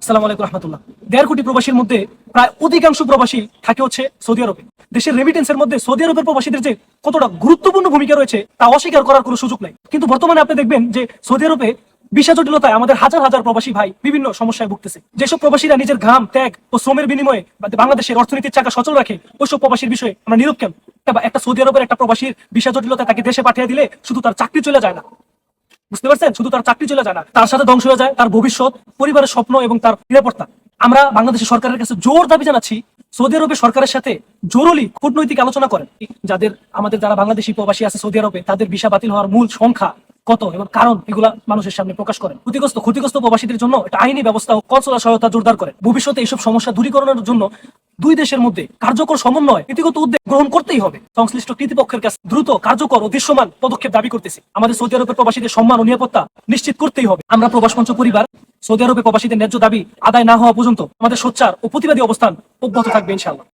আসসালামু আলাইকুম রহমতুল্লাহ। 1.5 কোটি প্রবাসীর মধ্যে প্রায় অধিকাংশ প্রবাসী থাকে হচ্ছে সৌদি আরবে। দেশের রেমিটেন্সের মধ্যে সৌদি আরবের প্রবাসীদের যে কতটা গুরুত্বপূর্ণ ভূমিকা রয়েছে তা অস্বীকার করার কোনো সুযোগ নাই। কিন্তু বর্তমানে আপনি দেখবেন যে সৌদি আরবে ভিসা জটিলতায় আমাদের হাজার হাজার প্রবাসী ভাই বিভিন্ন সমস্যায় ভুগতেছে। যেসব প্রবাসীরা নিজের ঘাম ত্যাগ ও শ্রমের বিনিময়ে বাংলাদেশের অর্থনীতির চাকা সচল রাখে, ওইসব প্রবাসীর বিষয়ে আমরা নীরব কেন? একটা সৌদি আরবের একটা প্রবাসীর ভিসা জটিলতায় তাকে দেশে পাঠিয়ে দিলে শুধু তার চাকরি চলে যায় না, বুঝতে পারছেন? শুধু তার চাকরি চলে যায় না, তার সাথে ধ্বংস হয়ে যায় তার ভবিষ্যৎ, পরিবারের স্বপ্ন এবং তার নিরাপত্তা। আমরা বাংলাদেশের সরকারের কাছে জোর দাবি জানাচ্ছি, সৌদি আরবের সরকারের সাথে জরুরি কূটনৈতিক আলোচনা করেন। যারা বাংলাদেশি প্রবাসী আছে সৌদি আরবে, তাদের ভিসা বাতিল হওয়ার মূল সংখ্যা কত এবং কারণ, এগুলা মানুষের সামনে প্রকাশ করেন। ক্ষতিগ্রস্ত প্রবাসীদের জন্য একটা আইনি ব্যবস্থা ও কনসুলার সহায়তা জোরদার করেন। ভবিষ্যতে এইসব সমস্যা দূরীকরণের জন্য দুই দেশের মধ্যে কার্যকর সমন্বয় নীতিগত উদ্যোগ গ্রহণ করতেই হবে। সংশ্লিষ্ট কর্তৃপক্ষের কাছে দ্রুত, কার্যকর ও দৃশ্যমান পদক্ষেপ দাবি করতেছি। আমাদের সৌদি আরবের প্রবাসীদের সম্মান ও নিরাপত্তা নিশ্চিত করতেই হবে। আমরা প্রবাস মঞ্চ পরিবার সৌদি আরবে প্রবাসীদের ন্যায্য দাবি আদায় না হওয়া পর্যন্ত আমাদের সোচ্চার ও প্রতিবাদী অবস্থান অব্যাহত থাকবে ইনশাআল্লাহ।